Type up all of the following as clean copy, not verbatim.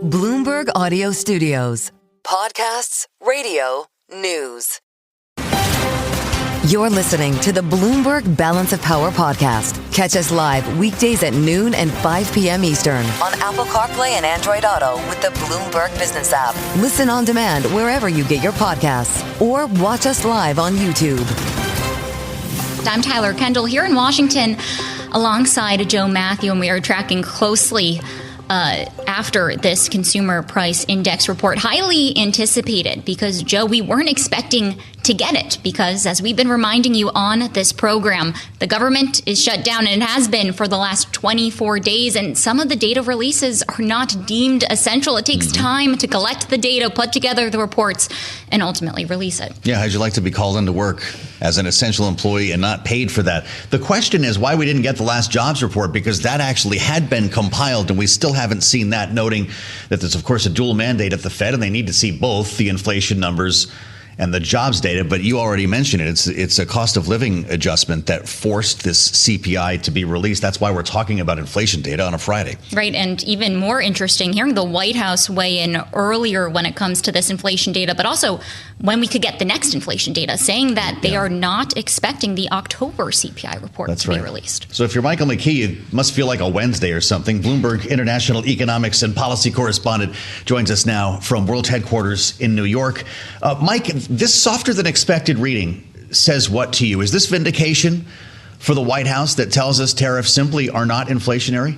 Bloomberg Audio Studios. Podcasts, radio, news. You're listening to the Bloomberg Balance of Power podcast. Catch us live weekdays at noon and 5 p.m. Eastern on Apple CarPlay and Android Auto with the Bloomberg Business app. Listen on demand wherever you get your podcasts or watch us live on YouTube. I'm Tyler Kendall here in Washington alongside Joe Mathieu, and we are tracking closely after this consumer price index report, highly anticipated because, Joe, we weren't expecting to get it because, as we've been reminding you on this program, the government is shut down, and it has been for the last 24 days, and some of the data releases are not deemed essential. It takes time to collect the data, put together the reports, and ultimately release it. Yeah, how'd you like to be called into work as an essential employee and not paid for that? The question is why we didn't get the last jobs report, because that actually had been compiled, and we still haven't seen that, noting that there's, of course, a dual mandate at the Fed, and they need to see both the inflation numbers and the jobs data. But you already mentioned it. It's a cost of living adjustment that forced this CPI to be released. That's why we're talking about inflation data on a Friday. Right. And even more interesting, hearing the White House weigh in earlier when it comes to this inflation data, but also when we could get the next inflation data, saying that they are not expecting the October CPI report to be released. So if you're Michael McKee, it must feel like a Wednesday or something. Bloomberg International Economics and Policy Correspondent joins us now from World Headquarters in New York. Mike, this softer than expected reading says what to you? Is this vindication for the White House that tells us tariffs simply are not inflationary?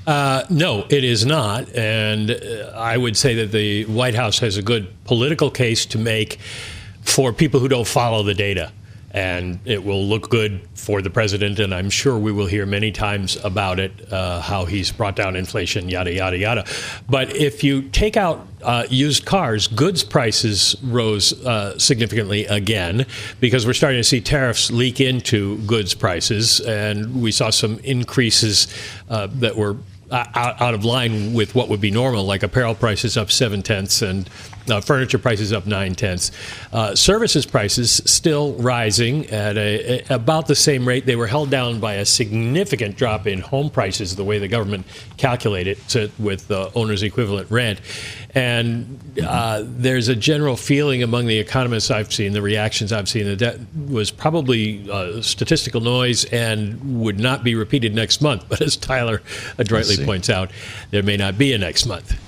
No, it is not. And I would say that the White House has a good political case to make for people who don't follow the data. And it will look good for the president, and I'm sure we will hear many times about it, how he's brought down inflation, yada, yada, yada. But if you take out used cars, goods prices rose significantly again because we're starting to see tariffs leak into goods prices, and we saw some increases that were out of line with what would be normal, like apparel prices up 0.7 and furniture prices up 0.9. Services prices still rising at about the same rate. They were held down by a significant drop in home prices, the way the government calculated it with owner's equivalent rent. And there's a general feeling among the economists I've seen, the reactions I've seen, that was probably statistical noise and would not be repeated next month. But as Tyler adroitly points out, there may not be a next month.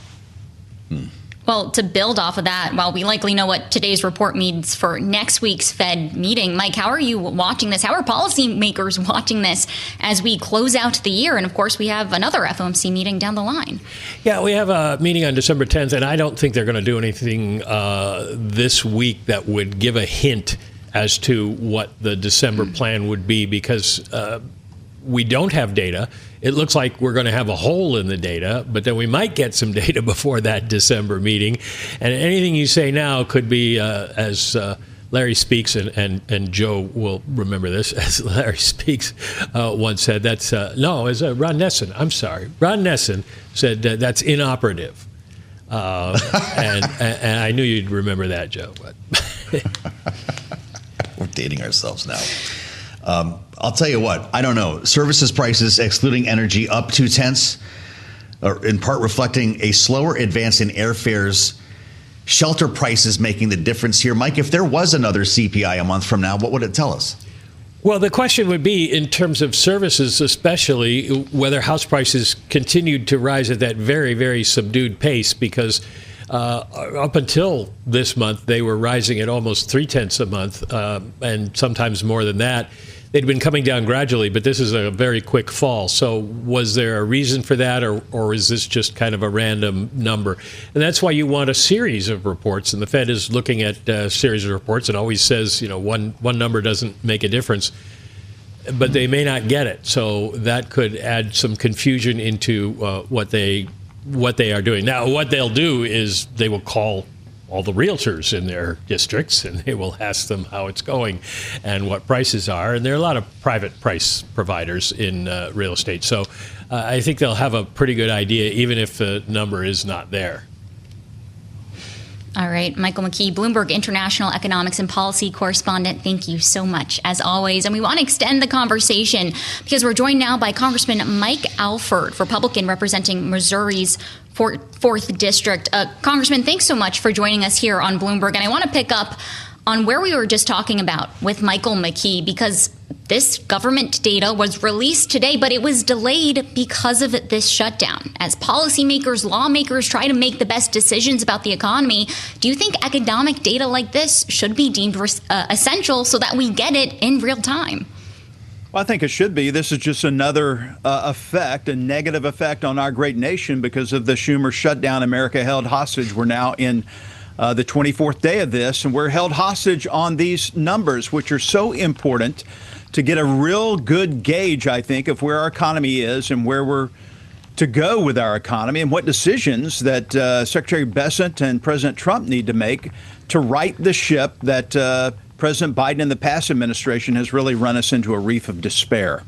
Well, to build off of that, while we likely know what today's report means for next week's Fed meeting, Mike, how are you watching this? How are policymakers watching this as we close out the year? And, of course, we have another FOMC meeting down the line. Yeah, we have a meeting on December 10th, and I don't think they're going to do anything this week that would give a hint as to what the December plan would be, because we don't have data. It looks like we're going to have a hole in the data, but then we might get some data before that December meeting. And anything you say now could be, as Larry Speaks, and Joe will remember this, as Larry Speaks once said, that's, as Ron Nesson, I'm sorry. Ron Nesson said that's inoperative. And I knew you'd remember that, Joe. But we're dating ourselves now. I'll tell you what, I don't know. Services prices, excluding energy, up 0.2, in part reflecting a slower advance in airfares. Shelter prices making the difference here. Mike, if there was another CPI a month from now, what would it tell us? Well, the question would be, in terms of services especially, whether house prices continued to rise at that very, very subdued pace, because up until this month, they were rising at almost 0.3 a month, and sometimes more than that. They'd been coming down gradually, but this is a very quick fall. So was there a reason for that, or is this just kind of a random number? And that's why you want a series of reports. And the Fed is looking at a series of reports and always says, one number doesn't make a difference. But they may not get it. So that could add some confusion into what they are doing. Now, what they'll do is they will call all the realtors in their districts, and they will ask them how it's going and what prices are. And there are a lot of private price providers in real estate. So I think they'll have a pretty good idea, even if the number is not there. All right, Michael McKee, Bloomberg International Economics and Policy Correspondent, thank you so much, as always. And we want to extend the conversation because we're joined now by Congressman Mike Alford, Republican representing Missouri's 4th District. Congressman, thanks so much for joining us here on Bloomberg. And I want to pick up on where we were just talking about with Michael McKee, because this government data was released today, but it was delayed because of this shutdown. As policymakers, lawmakers try to make the best decisions about the economy, do you think economic data like this should be deemed essential so that we get it in real time? Well, I think it should be. This is just another effect, a negative effect on our great nation because of the Schumer shutdown. America held hostage. We're now in the 24th day of this, and we're held hostage on these numbers, which are so important to get a real good gauge, I think, of where our economy is and where we're to go with our economy and what decisions that Secretary Bessent and President Trump need to make to right the ship that President Biden and the past administration has really run us into a reef of despair.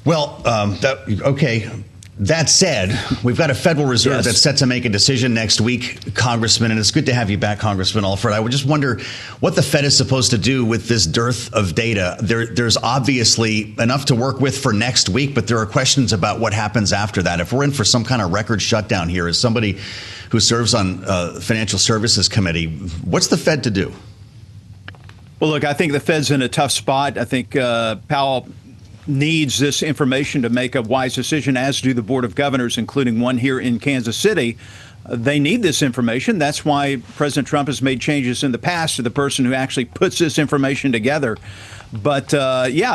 Well, okay. That said, we've got a Federal Reserve that's set to make a decision next week, Congressman, and it's good to have you back, Congressman Alford. I would just wonder what the Fed is supposed to do with this dearth of data. There's obviously enough to work with for next week, but there are questions about what happens after that. If we're in for some kind of record shutdown here, as somebody who serves on Financial Services Committee, what's the Fed to do? Well, look, I think the Fed's in a tough spot. I think Powell needs this information to make a wise decision, as do the Board of Governors, including one here in Kansas City. They need this information. That's why President Trump has made changes in the past to the person who actually puts this information together. But,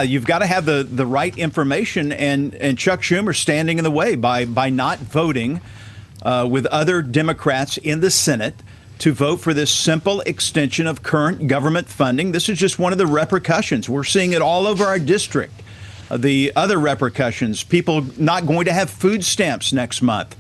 you've got to have the right information, and Chuck Schumer standing in the way by not voting with other Democrats in the Senate to vote for this simple extension of current government funding. This is just one of the repercussions. We're seeing it all over our district. The other repercussions, people not going to have food stamps next month,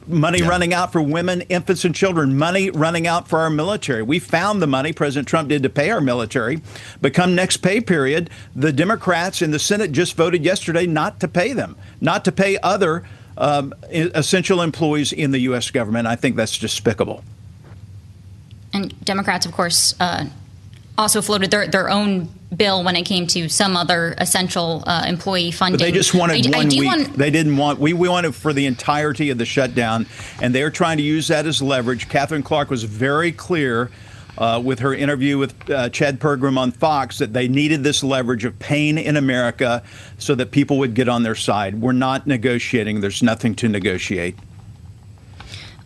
money running out for women, infants, and children, money running out for our military. We found the money President Trump did to pay our military, but come next pay period, the Democrats in the Senate just voted yesterday not to pay them, not to pay other essential employees in the U.S. government. I think that's despicable. And Democrats, of course, also floated their own bill when it came to some other essential employee funding. But they just wanted 1 week. They didn't want, we wanted for the entirety of the shutdown, and they're trying to use that as leverage. Catherine Clark was very clear with her interview with Chad Pergram on Fox that they needed this leverage of pain in America so that people would get on their side. We're not negotiating. There's nothing to negotiate.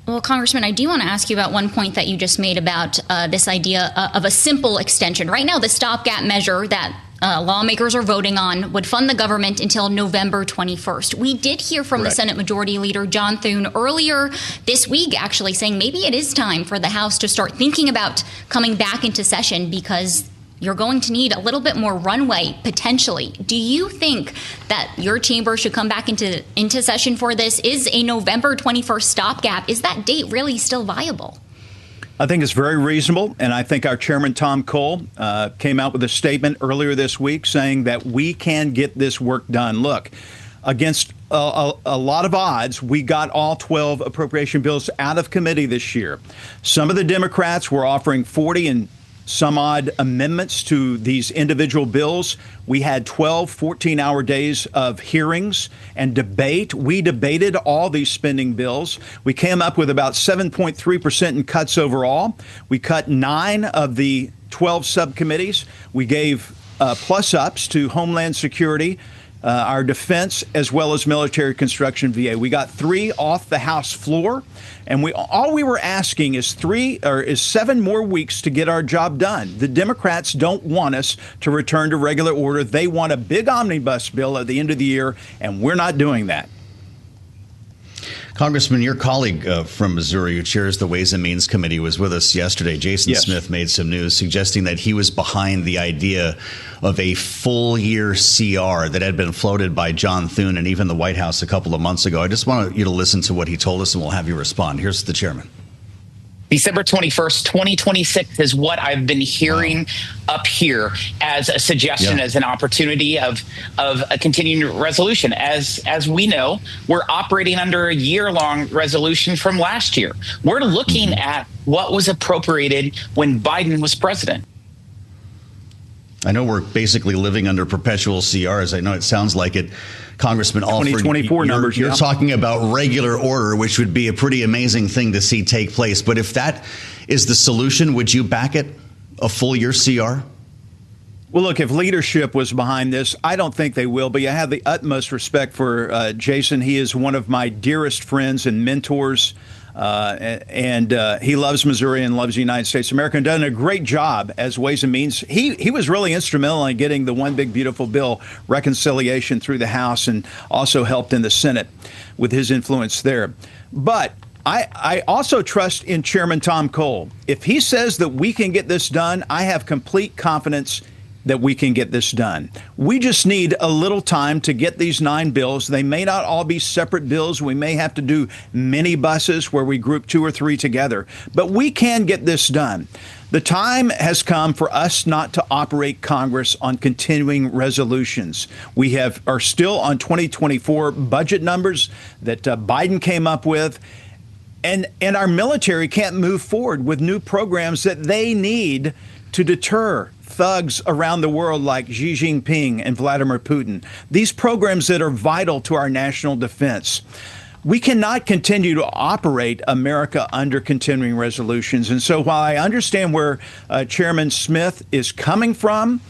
Well, Congressman, I do want to ask you about one point that you just made about this idea of a simple extension. Right now, the stopgap measure that lawmakers are voting on would fund the government until November 21st. We did hear from the Senate Majority Leader John Thune earlier this week, actually saying maybe it is time for the House to start thinking about coming back into session because you're going to need a little bit more runway, potentially. Do you think that your chamber should come back into session for this? Is a November 21st stopgap, is that date really still viable? I think it's very reasonable, and I think our chairman, Tom Cole, came out with a statement earlier this week saying that we can get this work done. Look, against a lot of odds, we got all 12 appropriation bills out of committee this year. Some of the Democrats were offering 40 and some odd amendments to these individual bills. We had 12 14-hour days of hearings and debate. We debated all these spending bills. We came up with about 7.3% in cuts overall. We cut 9 of the 12 subcommittees. We gave plus-ups to Homeland Security, our defense, as well as military construction VA. We got 3 off the House floor, and all we were asking is 7 more weeks to get our job done. The Democrats don't want us to return to regular order. They want a big omnibus bill at the end of the year, and we're not doing that. Congressman, your colleague from Missouri who chairs the Ways and Means Committee was with us yesterday. Jason Smith made some news suggesting that he was behind the idea of a full year CR that had been floated by John Thune and even the White House a couple of months ago. I just want you to listen to what he told us, and we'll have you respond. Here's the chairman. December 21st, 2026 is what I've been hearing up here as a suggestion, as an opportunity of a continuing resolution. As we know, we're operating under a year-long resolution from last year. We're looking at what was appropriated when Biden was president. I know we're basically living under perpetual CRs. I know it sounds like it, Congressman Alford. 2024 numbers. You're talking about regular order, which would be a pretty amazing thing to see take place. But if that is the solution, would you back it, a full year CR? Well, look, if leadership was behind this, I don't think they will. But I have the utmost respect for Jason. He is one of my dearest friends and mentors. And he loves Missouri and loves the United States of America and done a great job as Ways and Means. He was really instrumental in getting the One Big Beautiful Bill reconciliation through the House and also helped in the Senate with his influence there. But I also trust in Chairman Tom Cole. If he says that we can get this done, I have complete confidence that we can get this done. We just need a little time to get these 9 bills. They may not all be separate bills. We may have to do mini buses where we group 2 or 3 together, but we can get this done. The time has come for us not to operate Congress on continuing resolutions. We are still on 2024 budget numbers that Biden came up with. And our military can't move forward with new programs that they need to deter thugs around the world like Xi Jinping and Vladimir Putin. These programs that are vital to our national defense. We cannot continue to operate America under continuing resolutions. And so while I understand where Chairman Smith is coming from,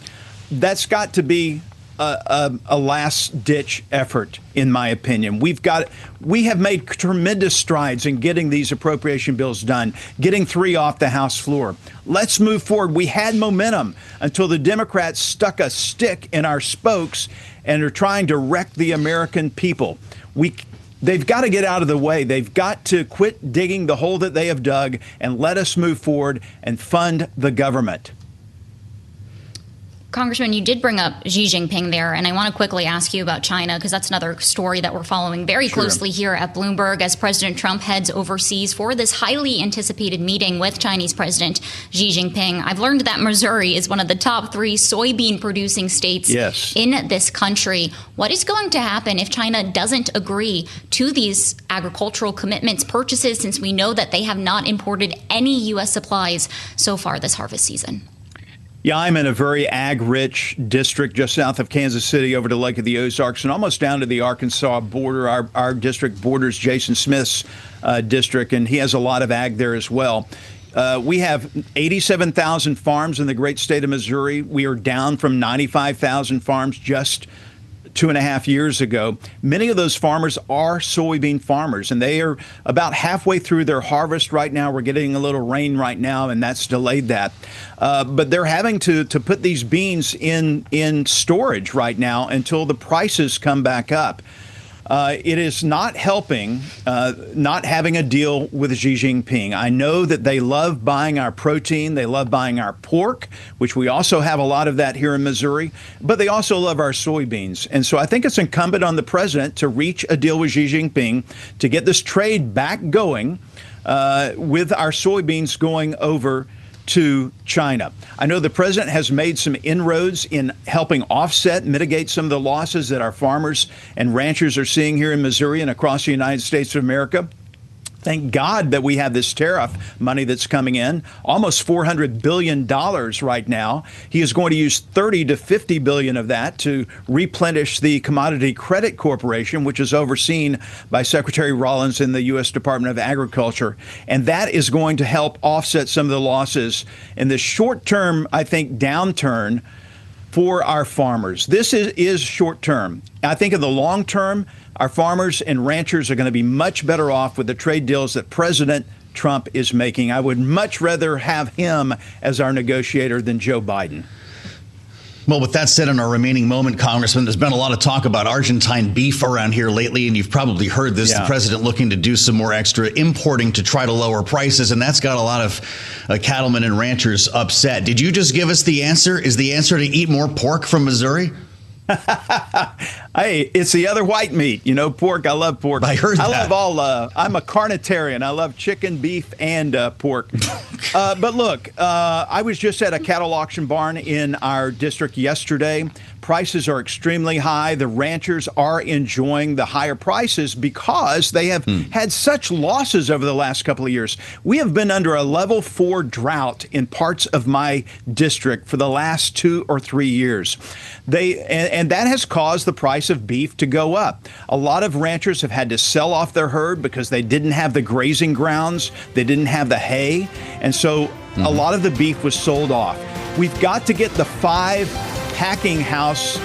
that's got to be a last-ditch effort, in my opinion. We have made tremendous strides in getting these appropriation bills done, getting 3 off the House floor. Let's move forward. We had momentum until the Democrats stuck a stick in our spokes and are trying to wreck the American people. They've got to get out of the way. They've got to quit digging the hole that they have dug and let us move forward and fund the government. Congressman, you did bring up Xi Jinping there, and I want to quickly ask you about China, because that's another story that we're following very closely here at Bloomberg as President Trump heads overseas for this highly anticipated meeting with Chinese President Xi Jinping. I've learned that Missouri is one of the top 3 soybean-producing states in this country. What is going to happen if China doesn't agree to these agricultural commitments, purchases, since we know that they have not imported any U.S. supplies so far this harvest season? Yeah, I'm in a very ag-rich district just south of Kansas City over to Lake of the Ozarks and almost down to the Arkansas border. Our district borders Jason Smith's district, and he has a lot of ag there as well. We have 87,000 farms in the great state of Missouri. We are down from 95,000 farms just 2.5 years ago. Many of those farmers are soybean farmers, and they are about halfway through their harvest right now. We're getting a little rain right now, and that's delayed that. But they're having to put these beans in storage right now until the prices come back up. It is not helping not having a deal with Xi Jinping. I know that they love buying our protein. They love buying our pork, which we also have a lot of that here in Missouri. But they also love our soybeans. And so I think it's incumbent on the president to reach a deal with Xi Jinping to get this trade back going with our soybeans going over to China. I know the president has made some inroads in helping offset, mitigate some of the losses that our farmers and ranchers are seeing here in Missouri and across the United States of America. Thank God that we have this tariff money that's coming in, almost $400 billion right now. He is going to use $30 to $50 billion of that to replenish the Commodity Credit Corporation, which is overseen by Secretary Rollins in the U.S. Department of Agriculture. And that is going to help offset some of the losses in the short-term, I think, downturn for our farmers. This is short-term. I think in the long term, our farmers and ranchers are going to be much better off with the trade deals that President Trump is making. I would much rather have him as our negotiator than Joe Biden. Well, with that said, in our remaining moment, Congressman, there's been a lot of talk about Argentine beef around here lately, and you've probably heard this. Yeah. The president looking to do some more extra importing to try to lower prices, and that's got a lot of cattlemen and ranchers upset. Did you just give us the answer? Is the answer to eat more pork from Missouri? Hey, it's the other white meat, pork. I love pork. I heard that. I love I'm a carnitarian. I love chicken, beef, and pork. But look, I was just at a cattle auction barn in our district yesterday. Prices are extremely high. The ranchers are enjoying the higher prices because they have had such losses over the last couple of years. We have been under a level 4 drought in parts of my district for the last 2 or 3 years. And that has caused the price of beef to go up. A lot of ranchers have had to sell off their herd because they didn't have the grazing grounds, they didn't have the hay, and so a lot of the beef was sold off. We've got to get the 5 packing house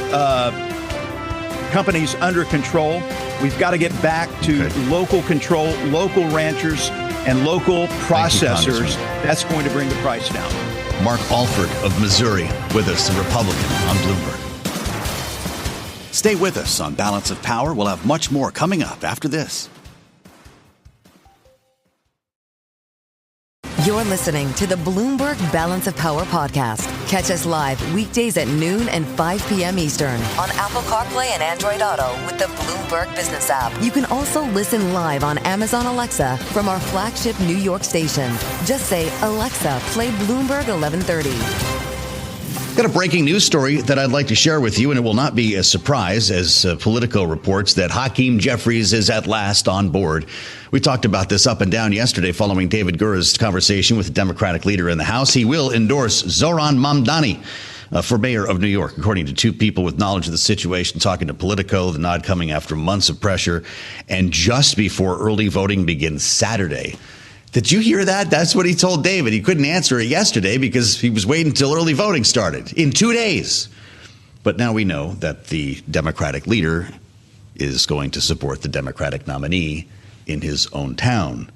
companies under control. We've got to get back to local control, local ranchers, and local processors. That's going to bring the price down. Mark Alford of Missouri with us, the Republican on Bloomberg. Stay with us on Balance of Power. We'll have much more coming up after this. You're listening to the Bloomberg Balance of Power podcast. Catch us live weekdays at noon and 5 p.m. Eastern on Apple CarPlay and Android Auto with the Bloomberg Business app. You can also listen live on Amazon Alexa from our flagship New York station. Just say, Alexa, play Bloomberg 1130. Got a breaking news story that I'd like to share with you, and it will not be a surprise as Politico reports that Hakeem Jeffries is at last on board. We talked about this up and down yesterday following David Gura's conversation with the Democratic leader in the House. He will endorse Zohran Mamdani for mayor of New York, according to 2 people with knowledge of the situation talking to Politico, the nod coming after months of pressure and just before early voting begins Saturday. Did you hear that? That's what he told David. He couldn't answer it yesterday because he was waiting until early voting started in 2 days. But now we know that the Democratic leader is going to support the Democratic nominee in his own town.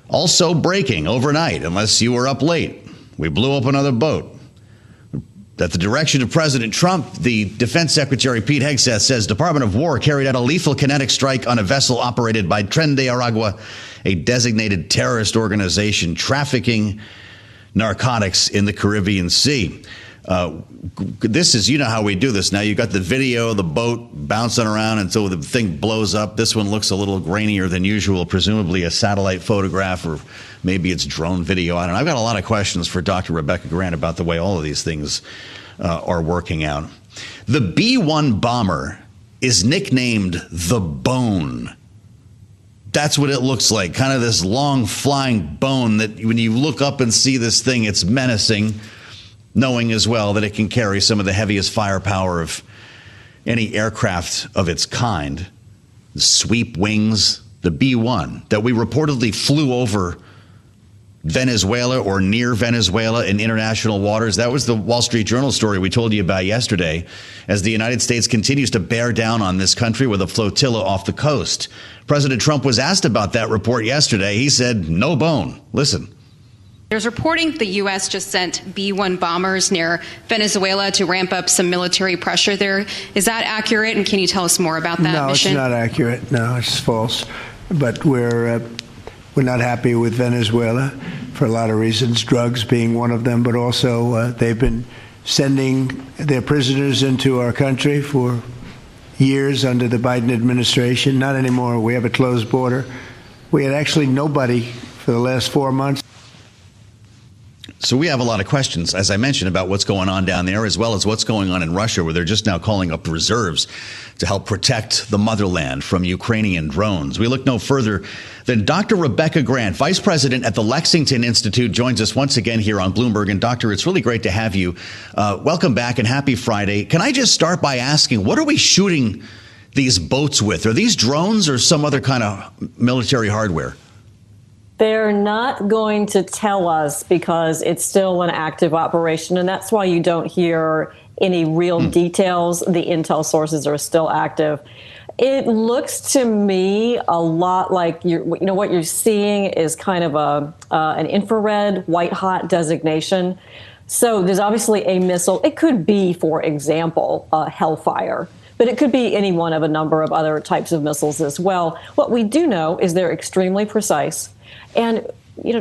Also breaking overnight, unless you were up late, we blew up another boat. At the direction of President Trump, the Defense Secretary Pete Hegseth says Department of War carried out a lethal kinetic strike on a vessel operated by Tren de Aragua, a designated terrorist organization trafficking narcotics in the Caribbean Sea. This is, how we do this now. You got the video, the boat bouncing around until the thing blows up. This one looks a little grainier than usual, presumably a satellite photograph or maybe it's drone video. I don't know. I've got a lot of questions for Dr. Rebecca Grant about the way all of these things are working out. The B-1 bomber is nicknamed the Bone. That's what it looks like, kind of this long flying bone that when you look up and see this thing, it's menacing, knowing as well that it can carry some of the heaviest firepower of any aircraft of its kind. The sweep wings, the B-1 that we reportedly flew over Venezuela or near Venezuela in international waters. That was the Wall Street Journal story we told you about yesterday, as the United States continues to bear down on this country with a flotilla off the coast. President Trump was asked about that report yesterday. He said, no bone. Listen. There's reporting the U.S. just sent B-1 bombers near Venezuela to ramp up some military pressure there. Is that accurate? And can you tell us more about that mission? No, it's not accurate. No, it's false. But we're not happy with Venezuela for a lot of reasons, drugs being one of them, but also they've been sending their prisoners into our country for years under the Biden administration. Not anymore. We have a closed border. We had actually nobody for the last 4 months. So we have a lot of questions, as I mentioned, about what's going on down there, as well as what's going on in Russia, where they're just now calling up reserves to help protect the motherland from Ukrainian drones. We look no further than Dr. Rebecca Grant, vice president at the Lexington Institute, joins us once again here on Bloomberg. And Doctor, it's really great to have you. Welcome back and happy Friday. Can I just start by asking, what are we shooting these boats with? Are these drones or some other kind of military hardware? They're not going to tell us because it's still an active operation, and that's why you don't hear any real details. The intel sources are still active. It looks to me a lot like what you're seeing is kind of an infrared white hot designation. So there's obviously a missile. It could be, for example, Hellfire, but it could be any one of a number of other types of missiles as well. What we do know is they're extremely precise. And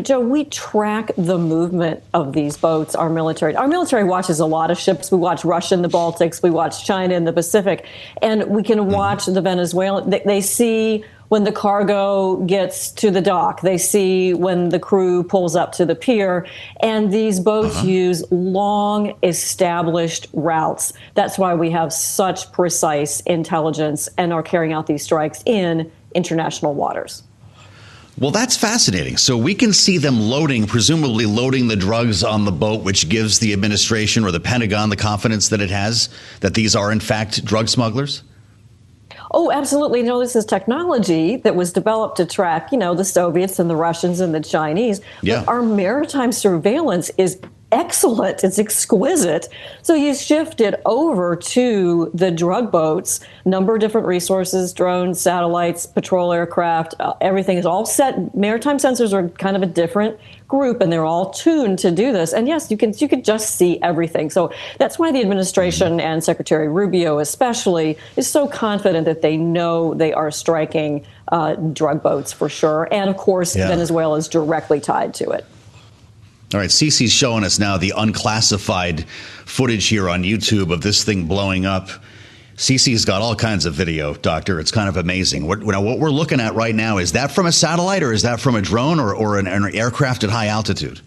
Joe, we track the movement of these boats, our military. Our military watches a lot of ships. We watch Russia in the Baltics. We watch China in the Pacific. And we can watch the Venezuelan. They see when the cargo gets to the dock. They see when the crew pulls up to the pier. And these boats use long established routes. That's why we have such precise intelligence and are carrying out these strikes in international waters. Well, that's fascinating. So we can see them presumably loading the drugs on the boat, which gives the administration or the Pentagon the confidence that it has that these are, in fact, drug smugglers? Oh, absolutely. This is technology that was developed to track, the Soviets and the Russians and the Chinese. Yeah. But our maritime surveillance is excellent. It's exquisite. So you shift it over to the drug boats, number of different resources, drones, satellites, patrol aircraft, everything is all set. Maritime sensors are kind of a different group, and they're all tuned to do this. And yes, you could just see everything. So that's why the administration and Secretary Rubio especially is so confident that they know they are striking drug boats for sure. And of course, Venezuela is directly tied to it. All right, Cece's showing us now the unclassified footage here on YouTube of this thing blowing up. Cece's got all kinds of video, Doctor. It's kind of amazing. What we're looking at right now, is that from a satellite or is that from a drone or an aircraft at high altitude?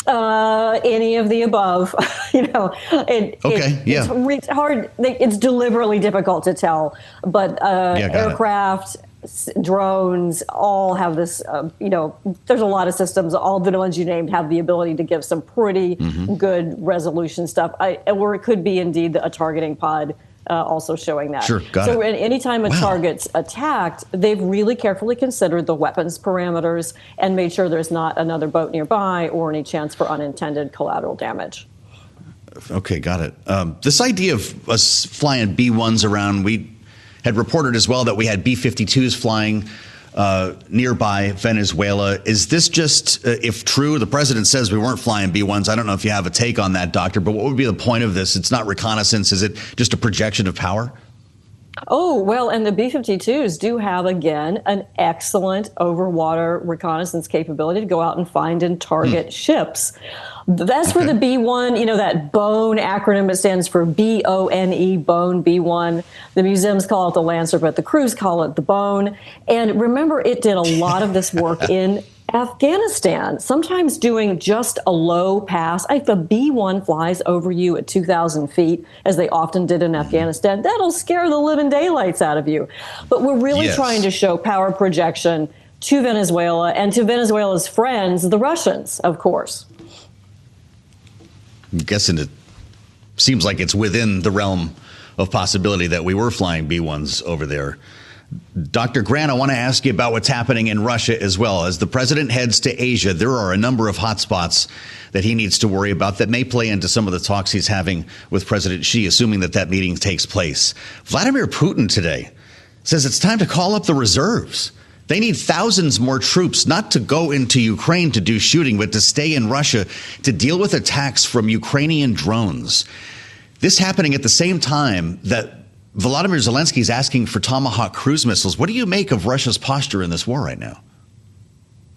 Any of the above. It's hard. It's deliberately difficult to tell. But aircraft, drones, all have this, there's a lot of systems. All the ones you named have the ability to give some pretty good resolution stuff. Or it could be indeed a targeting pod also showing that. Sure, got so it. anytime a target's attacked, they've really carefully considered the weapons parameters and made sure there's not another boat nearby or any chance for unintended collateral damage. Okay, got it. This idea of us flying B-1s around, we had reported as well that we had B-52s flying nearby Venezuela. Is this just, if true, the president says we weren't flying B-1s. I don't know if you have a take on that, Doctor, but what would be the point of this? It's not reconnaissance. Is it just a projection of power? Oh, well, and the B-52s do have, again, an excellent overwater reconnaissance capability to go out and find and target ships. That's where the B-1, that BONE acronym, it stands for B-O-N-E, BONE, B-1. The museums call it the Lancer, but the crews call it the BONE. And remember, it did a lot of this work in Afghanistan, sometimes doing just a low pass. If a B-1 flies over you at 2,000 feet, as they often did in Afghanistan, that'll scare the living daylights out of you. But we're really trying to show power projection to Venezuela and to Venezuela's friends, the Russians, of course. I'm guessing it seems like it's within the realm of possibility that we were flying B-1s over there. Dr. Grant, I want to ask you about what's happening in Russia as well. As the president heads to Asia, there are a number of hotspots that he needs to worry about that may play into some of the talks he's having with President Xi, assuming that meeting takes place. Vladimir Putin today says it's time to call up the reserves. They need thousands more troops, not to go into Ukraine to do shooting, but to stay in Russia to deal with attacks from Ukrainian drones. This happening at the same time that Volodymyr Zelensky is asking for Tomahawk cruise missiles. What do you make of Russia's posture in this war right now?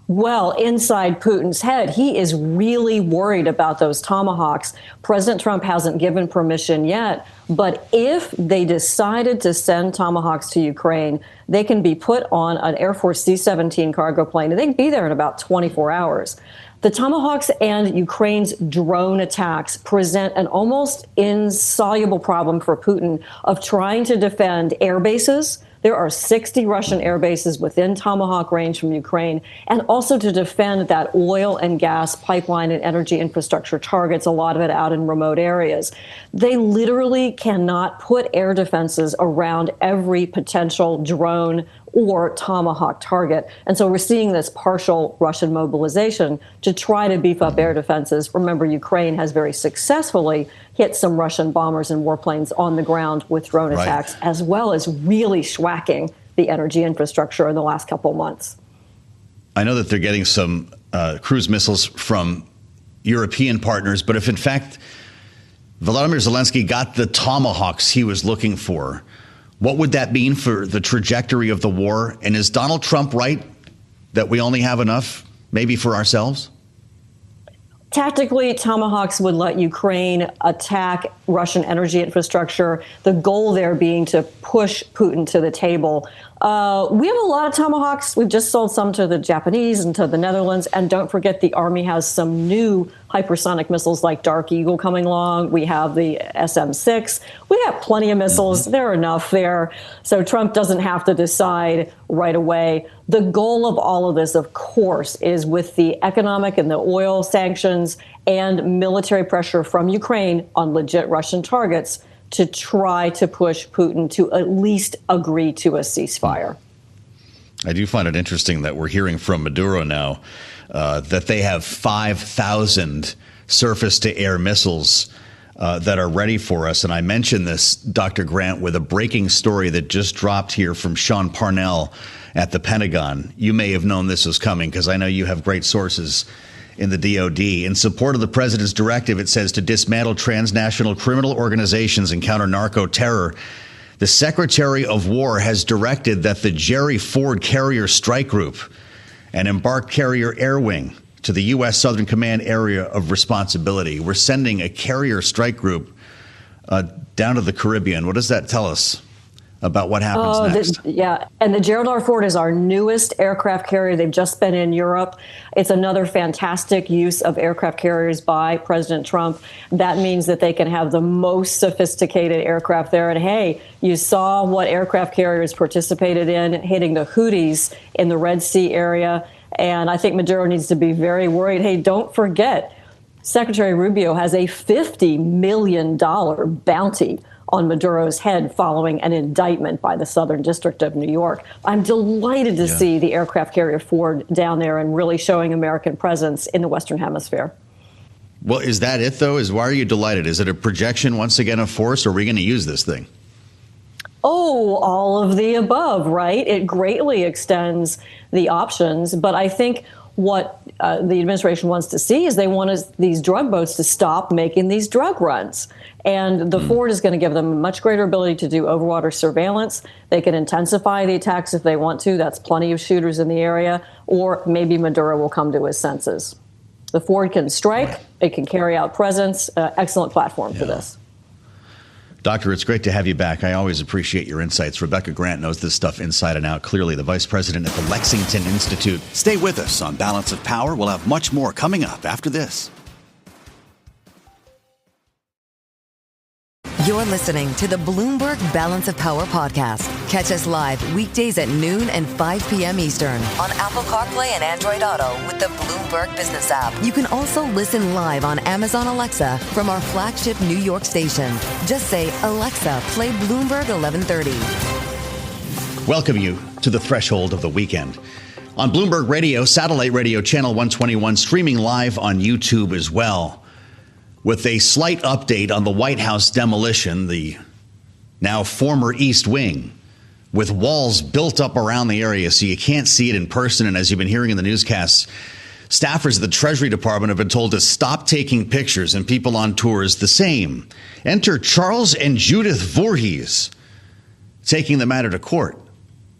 Well, inside Putin's head, he is really worried about those Tomahawks. President Trump hasn't given permission yet, but if they decided to send Tomahawks to Ukraine, they can be put on an Air Force C-17 cargo plane, and they can be there in about 24 hours. The Tomahawks and Ukraine's drone attacks present an almost insoluble problem for Putin of trying to defend air bases. There are 60 Russian air bases within Tomahawk range from Ukraine, and also to defend that oil and gas pipeline and energy infrastructure targets, a lot of it out in remote areas. They literally cannot put air defenses around every potential drone or Tomahawk target. And so we're seeing this partial Russian mobilization to try to beef up air defenses. Remember, Ukraine has very successfully hit some Russian bombers and warplanes on the ground with drone attacks, as well as really schwacking the energy infrastructure in the last couple of months. I know that they're getting some cruise missiles from European partners, but if in fact Volodymyr Zelensky got the Tomahawks he was looking for, what would that mean for the trajectory of the war? And is Donald Trump right that we only have enough maybe for ourselves? Tactically, Tomahawks would let Ukraine attack Russian energy infrastructure, the goal there being to push Putin to the table. We have a lot of Tomahawks. We've just sold some to the Japanese and to the Netherlands. And don't forget, the Army has some new hypersonic missiles like Dark Eagle coming along. We have the SM-6. We have plenty of missiles. There are enough there. So Trump doesn't have to decide right away. The goal of all of this, of course, is with the economic and the oil sanctions and military pressure from Ukraine on legit Russian targets to try to push Putin to at least agree to a ceasefire. I do find it interesting that we're hearing from Maduro now that they have 5,000 surface-to-air missiles that are ready for us. And I mentioned this, Dr. Grant, with a breaking story that just dropped here from Sean Parnell at the Pentagon. You may have known this was coming because I know you have great sources in the DOD. In support of the president's directive, it says, to dismantle transnational criminal organizations and counter narco terror, the Secretary of War has directed that the Jerry Ford Carrier Strike Group and Embarked Carrier Air Wing to the U.S. Southern Command area of responsibility. We're sending a carrier strike group down to the Caribbean. What does that tell us about what happens next? And the Gerald R. Ford is our newest aircraft carrier. They've just been in Europe. It's another fantastic use of aircraft carriers by President Trump. That means that they can have the most sophisticated aircraft there. And hey, you saw what aircraft carriers participated in hitting the Houthis in the Red Sea area. And I think Maduro needs to be very worried. Hey, don't forget, Secretary Rubio has a $50 million bounty on Maduro's head following an indictment by the Southern District of New York. I'm delighted to see the aircraft carrier Ford down there and really showing American presence in the Western Hemisphere. Well, is that it, though? Why are you delighted? Is it a projection, once again, of force, or are we going to use this thing? Oh, all of the above, right? It greatly extends the options. But I think what the administration wants to see is they want these drug boats to stop making these drug runs. And the Ford is going to give them much greater ability to do overwater surveillance. They can intensify the attacks if they want to. That's plenty of shooters in the area. Or maybe Maduro will come to his senses. The Ford can strike. It can carry out presence. Excellent platform for this. Doctor, it's great to have you back. I always appreciate your insights. Rebecca Grant knows this stuff inside and out. Clearly, the vice president at the Lexington Institute. Stay with us on Balance of Power. We'll have much more coming up after this. You're listening to the Bloomberg Balance of Power podcast. Catch us live weekdays at noon and 5 p.m. Eastern on Apple CarPlay and Android Auto with the Bloomberg Business app. You can also listen live on Amazon Alexa from our flagship New York station. Just say, Alexa, play Bloomberg 1130. Welcome you to the threshold of the weekend. On Bloomberg Radio, satellite radio channel 121, streaming live on YouTube as well. With a slight update on the White House demolition, the now former East Wing, with walls built up around the area so you can't see it in person. And as you've been hearing in the newscasts, staffers at the Treasury Department have been told to stop taking pictures, and people on tours the same. Enter Charles and Judith Voorhees taking the matter to court,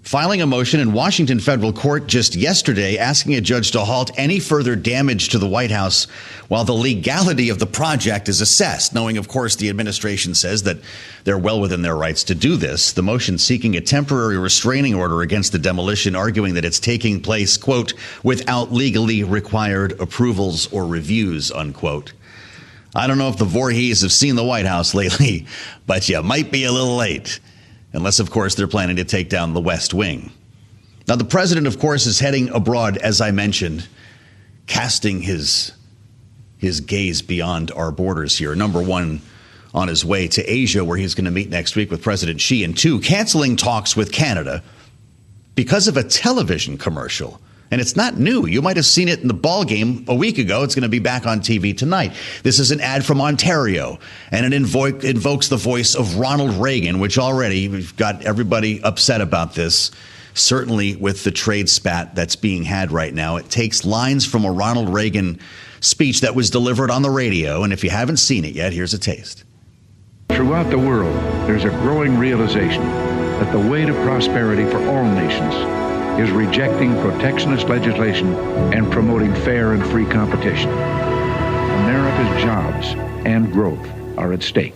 filing a motion in Washington federal court just yesterday asking a judge to halt any further damage to the White House while the legality of the project is assessed, knowing, of course, the administration says that they're well within their rights to do this. The motion seeking a temporary restraining order against the demolition, arguing that it's taking place, quote, without legally required approvals or reviews, unquote. I don't know if the Voorhees have seen the White House lately, but you might be a little late. Unless, of course, they're planning to take down the West Wing. Now, the president, of course, is heading abroad, as I mentioned, casting his gaze beyond our borders here. Number one, on his way to Asia, where he's going to meet next week with President Xi. And two, canceling talks with Canada because of a television commercial. And it's not new. You might have seen it in the ball game a week ago. It's going to be back on TV tonight. This is an ad from Ontario, and it invokes the voice of Ronald Reagan, which already we've got everybody upset about this, certainly with the trade spat that's being had right now. It takes lines from a Ronald Reagan speech that was delivered on the radio, and if you haven't seen it yet, here's a taste. Throughout the world, there's a growing realization that the way to prosperity for all nations is rejecting protectionist legislation and promoting fair and free competition. America's jobs and growth are at stake.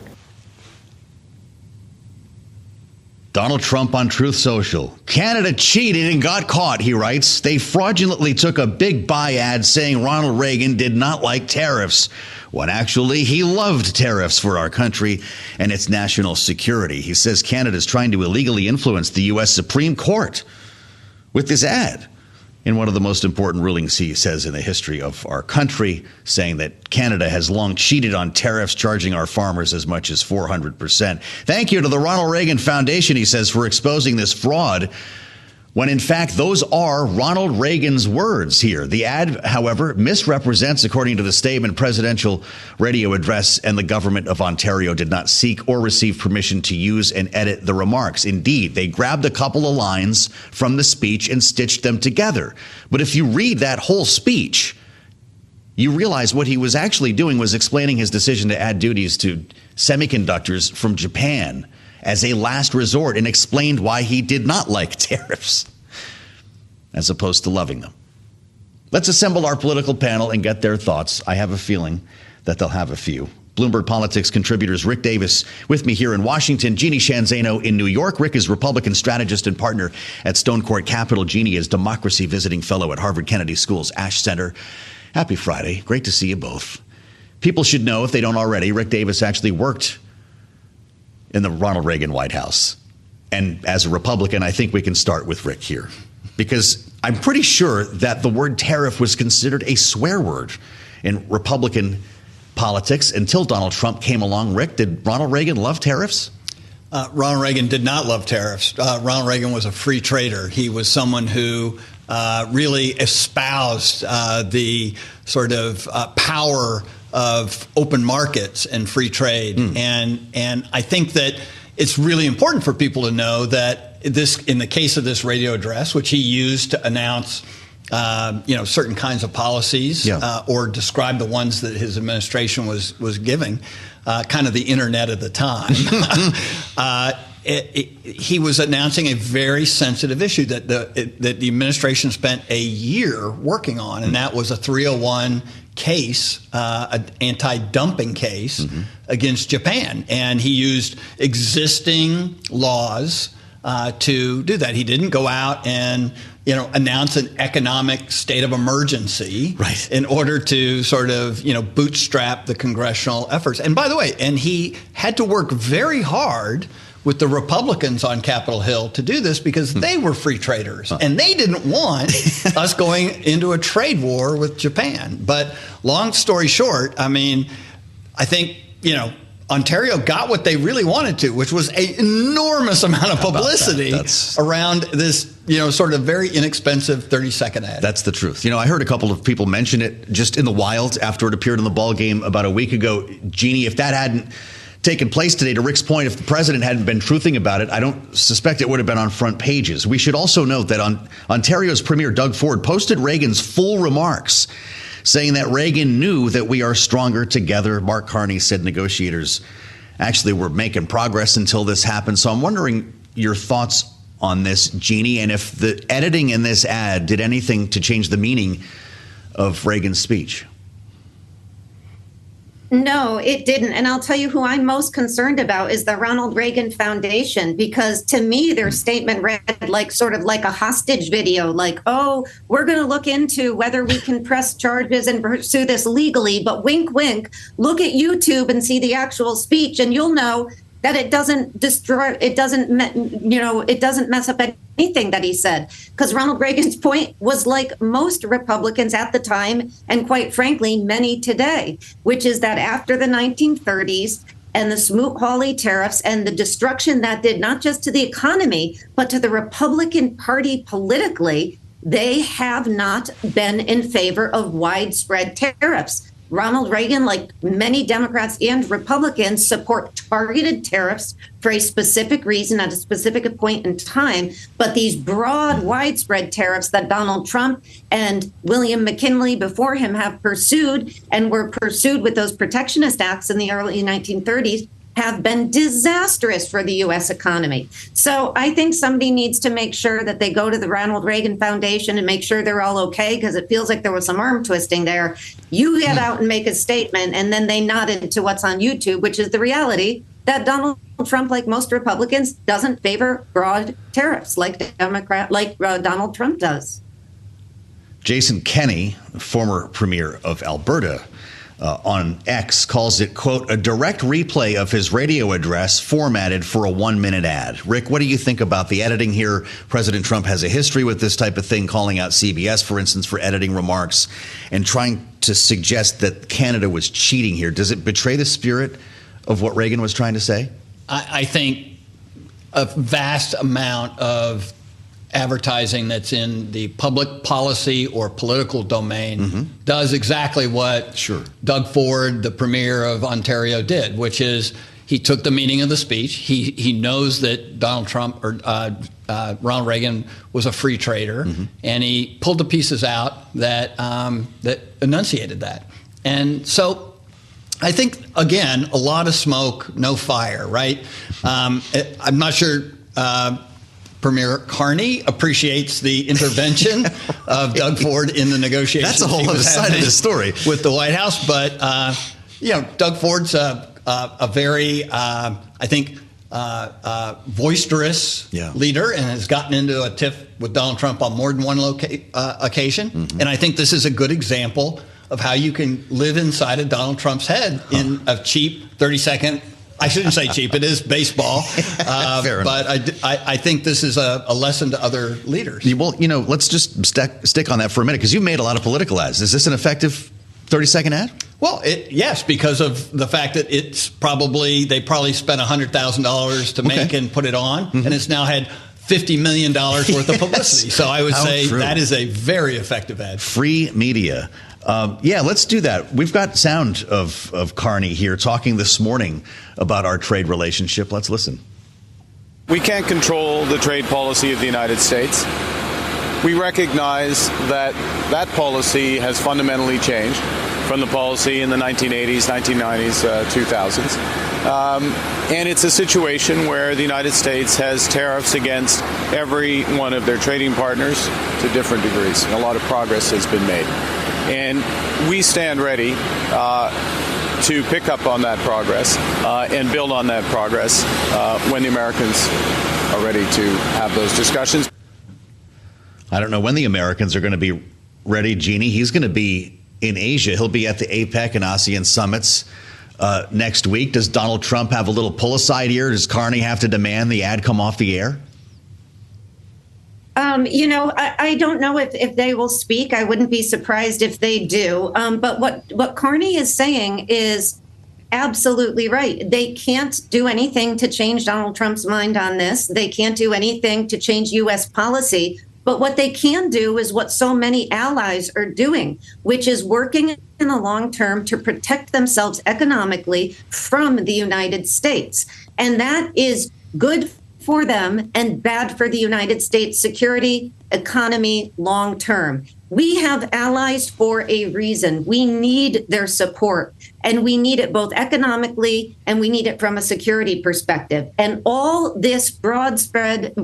Donald Trump on Truth Social. Canada cheated and got caught, he writes. They fraudulently took a big buy ad saying Ronald Reagan did not like tariffs, when actually he loved tariffs for our country and its national security. He says Canada is trying to illegally influence the U.S. Supreme Court with this ad, in one of the most important rulings, he says, in the history of our country, saying that Canada has long cheated on tariffs, charging our farmers as much as 400%. Thank you to the Ronald Reagan Foundation, he says, for exposing this fraud, when in fact those are Ronald Reagan's words here. The ad, however, misrepresents, according to the statement, presidential radio address, and the government of Ontario did not seek or receive permission to use and edit the remarks. Indeed, they grabbed a couple of lines from the speech and stitched them together. But if you read that whole speech, you realize what he was actually doing was explaining his decision to add duties to semiconductors from Japan as a last resort, and explained why he did not like tariffs, as opposed to loving them. Let's assemble our political panel and get their thoughts. I have a feeling that they'll have a few. Bloomberg Politics contributors Rick Davis with me here in Washington, Jeannie Shanzano in New York. Rick is Republican strategist and partner at Stone Court Capital. Jeannie is Democracy Visiting Fellow at Harvard Kennedy School's Ash Center. Happy Friday. Great to see you both. People should know, if they don't already, Rick Davis actually worked in the Ronald Reagan White House. And as a Republican, I think we can start with Rick here, because I'm pretty sure that the word tariff was considered a swear word in Republican politics until Donald Trump came along. Rick, did Ronald Reagan love tariffs? Ronald Reagan did not love tariffs. Ronald Reagan was a free trader. He was someone who really espoused the sort of power of open markets and free trade. And I think that it's really important for people to know that this, in the case of this radio address, which he used to announce certain kinds of policies, or describe the ones that his administration was giving, kind of the internet at the time. He was announcing a very sensitive issue that the administration spent a year working on, and that was a 301 case, an anti-dumping case against Japan. And he used existing laws to do that. He didn't go out and announce an economic state of emergency in order to sort of, bootstrap the congressional efforts. And by the way, and he had to work very hard with the Republicans on Capitol Hill to do this, because they were free traders and they didn't want us going into a trade war with Japan. But long story short, I mean, I think, Ontario got what they really wanted to, which was an enormous amount of publicity around this, sort of very inexpensive 30-second ad. That's the truth. I heard a couple of people mention it just in the wild after it appeared in the ball game about a week ago. Jeannie, if that hadn't taken place today, to Rick's point, if the president hadn't been truthing about it, I don't suspect it would have been on front pages. We should also note that Ontario's Premier Doug Ford posted Reagan's full remarks, saying that Reagan knew that we are stronger together. Mark Carney said negotiators actually were making progress until this happened. So I'm wondering your thoughts on this, Jeannie, and if the editing in this ad did anything to change the meaning of Reagan's speech. No, it didn't. And I'll tell you who I'm most concerned about is the Ronald Reagan Foundation, because to me, their statement read like sort of like a hostage video, like, oh, we're going to look into whether we can press charges and pursue this legally. But wink, wink, look at YouTube and see the actual speech and you'll know that it doesn't destroy, it doesn't mess up anything that he said. Because Ronald Reagan's point was like most Republicans at the time, and quite frankly, many today, which is that after the 1930s and the Smoot-Hawley tariffs and the destruction that did not just to the economy, but to the Republican Party politically, they have not been in favor of widespread tariffs. Ronald Reagan, like many Democrats and Republicans, support targeted tariffs for a specific reason at a specific point in time. But these broad, widespread tariffs that Donald Trump and William McKinley before him have pursued, and were pursued with those protectionist acts in the early 1930s, have been disastrous for the U.S. economy. So I think somebody needs to make sure that they go to the Ronald Reagan Foundation and make sure they're all okay, because it feels like there was some arm twisting there. You get out and make a statement, and then they nodded to what's on YouTube, which is the reality that Donald Trump, like most Republicans, doesn't favor broad tariffs like Donald Trump does. Jason Kenney, former premier of Alberta, on X calls it, quote, a direct replay of his radio address formatted for a 1-minute ad. Rick, what do you think about the editing here? President Trump has a history with this type of thing, calling out CBS, for instance, for editing remarks and trying to suggest that Canada was cheating here. Does it betray the spirit of what Reagan was trying to say? I think a vast amount of advertising that's in the public policy or political domain does exactly what Doug Ford, the premier of Ontario, did, which is he took the meaning of the speech. He knows that Donald Trump or Ronald Reagan was a free trader, and he pulled the pieces out that that enunciated that. And so I think, again, a lot of smoke, no fire, right? I'm not sure Premier Carney appreciates the intervention of Doug Ford in the negotiations. That's a whole other side of the story with the White House. But, Doug Ford's a very, I think, boisterous leader and has gotten into a tiff with Donald Trump on more than one occasion. And I think this is a good example of how you can live inside of Donald Trump's head in a cheap 30-second. I shouldn't say cheap. It is baseball. But I think this is a lesson to other leaders. Well, let's just stick on that for a minute, because you've made a lot of political ads. Is this an effective 30-second ad? Well, yes, because of the fact that they probably spent $100,000 to make and put it on, and it's now had $50 million worth of publicity. So I would say that is a very effective ad. Free media. Let's do that. We've got sound of Carney here talking this morning about our trade relationship. Let's listen. We can't control the trade policy of the United States. We recognize that that policy has fundamentally changed from the policy in the 1980s, 1990s, 2000s. And it's a situation where the United States has tariffs against every one of their trading partners to different degrees. A lot of progress has been made. And we stand ready to pick up on that progress and build on that progress when the Americans are ready to have those discussions. I don't know when the Americans are going to be ready, Jeannie. He's going to be in Asia. He'll be at the APEC and ASEAN summits next week. Does Donald Trump have a little pull aside here? Does Carney have to demand the ad come off the air? I don't know if they will speak. I wouldn't be surprised if they do. But what Carney is saying is absolutely right. They can't do anything to change Donald Trump's mind on this. They can't do anything to change U.S. policy. But what they can do is what so many allies are doing, which is working in the long term to protect themselves economically from the United States. And that is good for them and bad for the United States security, economy, long term. We have allies for a reason. We need their support, and we need it both economically and we need it from a security perspective. And all this broad spread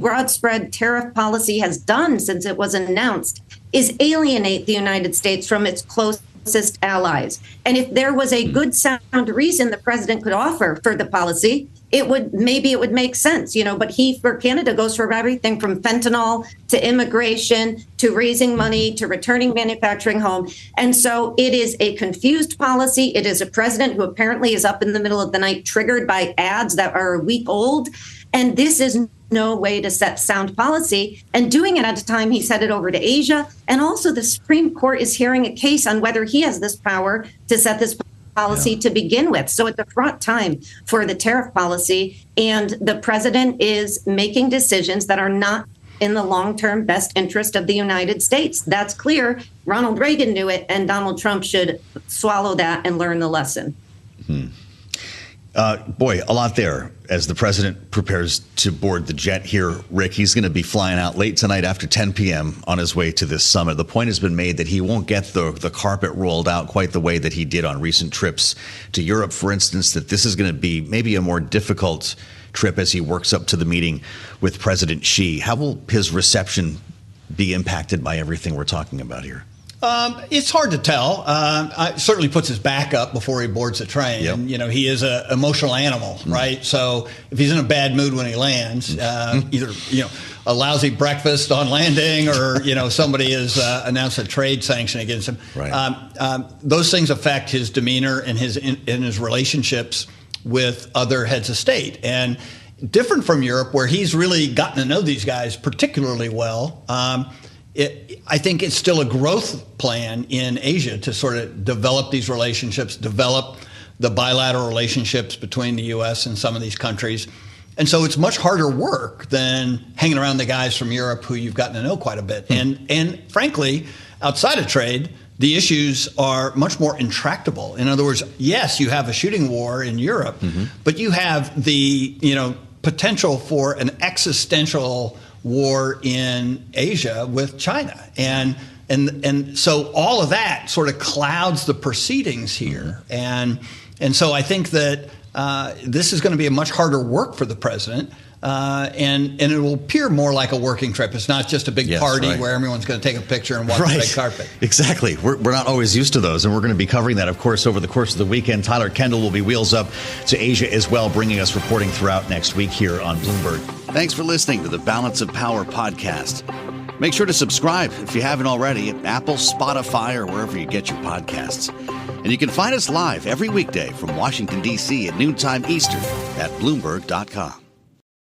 tariff policy has done since it was announced is alienate the United States from its closest allies. And if there was a good sound reason the president could offer for the policy, it would make sense, but he, for Canada, goes for everything from fentanyl to immigration to raising money to returning manufacturing home. And so it is a confused policy. It is a president who apparently is up in the middle of the night, triggered by ads that are a week old. And this is no way to set sound policy. And doing it at a time he set it over to Asia. And also the Supreme Court is hearing a case on whether he has this power to set this policy to begin with. So at the front time for the tariff policy, and the president is making decisions that are not in the long-term best interest of the United States. That's clear. Ronald Reagan knew it, and Donald Trump should swallow that and learn the lesson. Boy, a lot there as the president prepares to board the jet here. Rick, he's going to be flying out late tonight after 10 p.m. on his way to this summit. The point has been made that he won't get the carpet rolled out quite the way that he did on recent trips to Europe, for instance, that this is going to be maybe a more difficult trip as he works up to the meeting with President Xi. How will his reception be impacted by everything we're talking about here? It's hard to tell. It certainly puts his back up before he boards the train. Yep. And, he is an emotional animal, right? So if he's in a bad mood when he lands, either, a lousy breakfast on landing or, somebody has announced a trade sanction against him. Right. Those things affect his demeanor and his relationships with other heads of state. And different from Europe, where he's really gotten to know these guys particularly well, I think it's still a growth plan in Asia to sort of develop these relationships, develop the bilateral relationships between the U.S. and some of these countries. And so it's much harder work than hanging around the guys from Europe who you've gotten to know quite a bit. And frankly, outside of trade, the issues are much more intractable. In other words, yes, you have a shooting war in Europe, but you have the potential for an existential war in Asia with China. And so all of that sort of clouds the proceedings here. And so I think that this is going to be a much harder work for the president. And it will appear more like a working trip. It's not just a big party where everyone's going to take a picture and walk the red carpet. Exactly. We're not always used to those, and we're going to be covering that, of course, over the course of the weekend. Tyler Kendall will be wheels up to Asia as well, bringing us reporting throughout next week here on Bloomberg. Thanks for listening to the Balance of Power podcast. Make sure to subscribe if you haven't already at Apple, Spotify, or wherever you get your podcasts. And you can find us live every weekday from Washington, D.C. at noontime Eastern at Bloomberg.com.